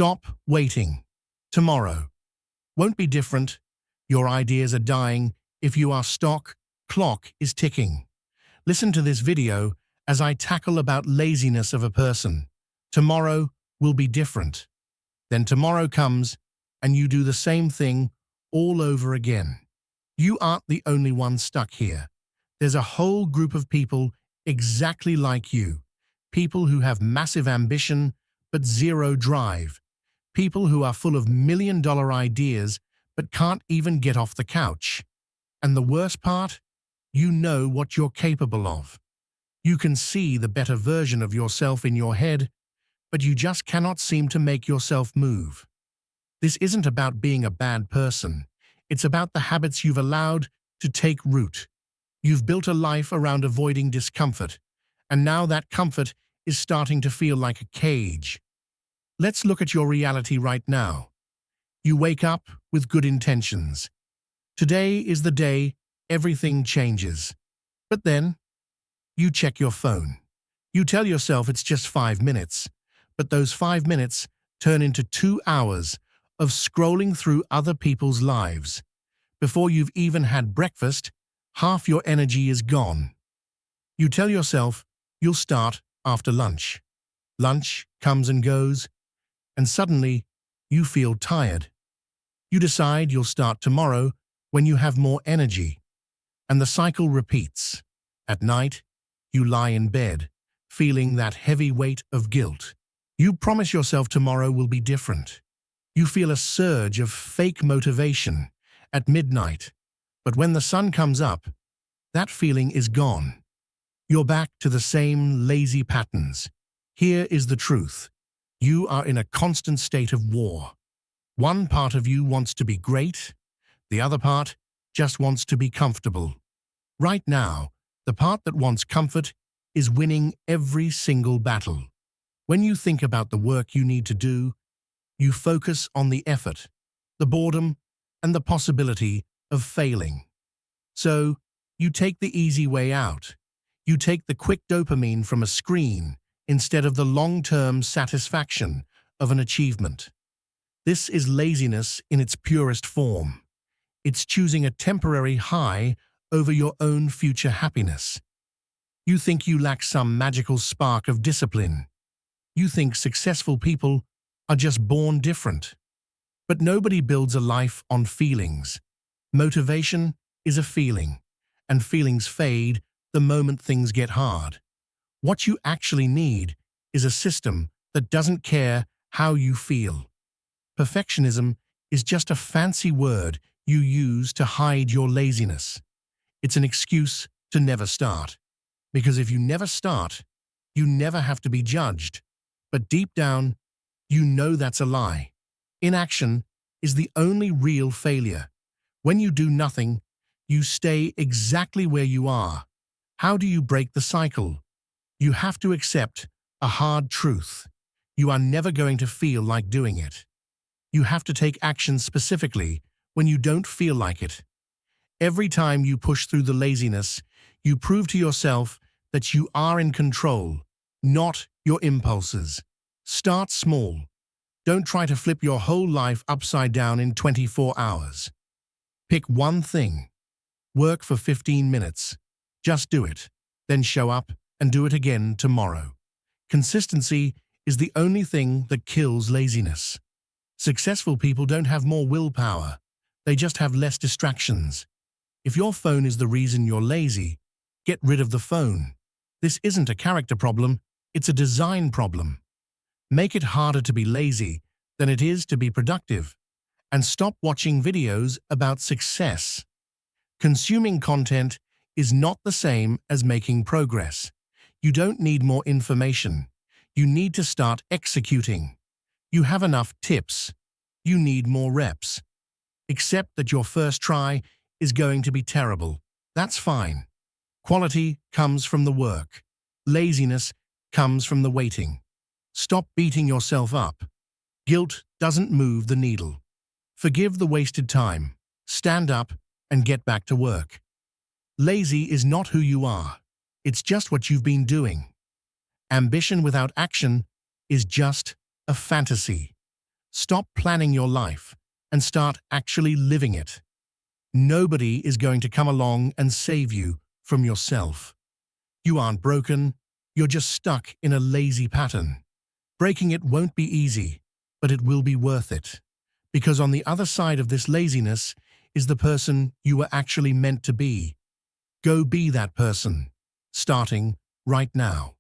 Stop waiting. Tomorrow won't be different. Your ideas are dying if your clock is ticking. Listen to this video as I tackle about laziness of a person. Tomorrow will be different. Then tomorrow comes and you do the same thing all over again. You aren't the only one stuck here. There's a whole group of people exactly like you. People who have massive ambition but zero drive. People who are full of million-dollar ideas but can't even get off the couch. And the worst part? You know what you're capable of. You can see the better version of yourself in your head, but you just cannot seem to make yourself move. This isn't about being a bad person. It's about the habits you've allowed to take root. You've built a life around avoiding discomfort, and now that comfort is starting to feel like a cage. Let's look at your reality right now. You wake up with good intentions. Today is the day everything changes. But then, you check your phone. You tell yourself it's just 5 minutes, but those 5 minutes turn into 2 hours of scrolling through other people's lives. Before you've even had breakfast, half your energy is gone. You tell yourself you'll start after lunch. Lunch comes and goes, and suddenly you feel tired. You decide you'll start tomorrow when you have more energy, and the cycle repeats. At night, you lie in bed, feeling that heavy weight of guilt. You promise yourself tomorrow will be different. You feel a surge of fake motivation at midnight, but when the sun comes up, that feeling is gone. You're back to the same lazy patterns. Here is the truth. You are in a constant state of war. One part of you wants to be great, the other part just wants to be comfortable. Right now, the part that wants comfort is winning every single battle. When you think about the work you need to do, you focus on the effort, the boredom, and the possibility of failing. So, you take the easy way out. You take the quick dopamine from a screen instead of the long-term satisfaction of an achievement. This is laziness in its purest form. It's choosing a temporary high over your own future happiness. You think you lack some magical spark of discipline. You think successful people are just born different. But nobody builds a life on feelings. Motivation is a feeling, and feelings fade the moment things get hard. What you actually need is a system that doesn't care how you feel. Perfectionism is just a fancy word you use to hide your laziness. It's an excuse to never start. Because if you never start, you never have to be judged. But deep down, you know that's a lie. Inaction is the only real failure. When you do nothing, you stay exactly where you are. How do you break the cycle? You have to accept a hard truth. You are never going to feel like doing it. You have to take action specifically when you don't feel like it. Every time you push through the laziness, you prove to yourself that you are in control, not your impulses. Start small. Don't try to flip your whole life upside down in 24 hours. Pick one thing. Work for 15 minutes. Just do it. Then show up and do it again tomorrow. Consistency is the only thing that kills laziness. Successful people don't have more willpower. They just have less distractions. If your phone is the reason you're lazy, get rid of the phone. This isn't a character problem, it's a design problem. Make it harder to be lazy than it is to be productive. And stop watching videos about success. Consuming content is not the same as making progress. You don't need more information. You need to start executing. You have enough tips. You need more reps. Accept that your first try is going to be terrible. That's fine. Quality comes from the work. Laziness comes from the waiting. Stop beating yourself up. Guilt doesn't move the needle. Forgive the wasted time. Stand up and get back to work. Lazy is not who you are. It's just what you've been doing. Ambition without action is just a fantasy. Stop planning your life and start actually living it. Nobody is going to come along and save you from yourself. You aren't broken, you're just stuck in a lazy pattern. Breaking it won't be easy, but it will be worth it. Because on the other side of this laziness is the person you were actually meant to be. Go be that person, starting right now.